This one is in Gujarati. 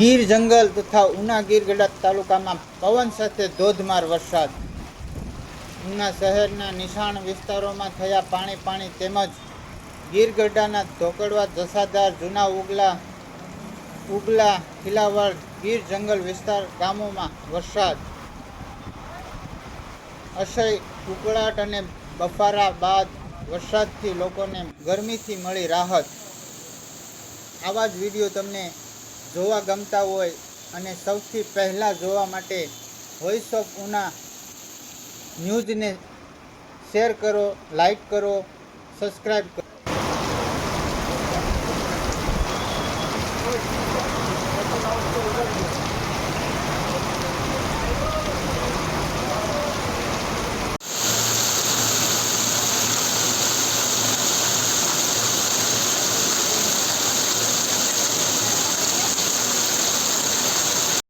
ગીર જંગલ તથા ઉના ગીરગઢડા તાલુકામાં પવન સાથે ધોધમાર વરસાદ. ઉના શહેરના નિશાન વિસ્તારોમાં થયા પાણી તેમજ ગીરગઢડાના ધોકડવા જસાધાર જૂના ઉગલા ખીલાવડ ગીર જંગલ વિસ્તાર ગામોમાં વરસાદ. અસહ્ય ઉકળાટ અને બફારા બાદ વરસાદથી લોકોને ગરમીથી મળી રાહત. આવા જ વિડીયો તમને જોવા ગમતા હોય અને સૌથી પહેલાં જોવા માટે વોઇસ ઓફ ઉના ન્યૂઝને શેર કરો, લાઈક કરો, સબસ્ક્રાઈબ કરો.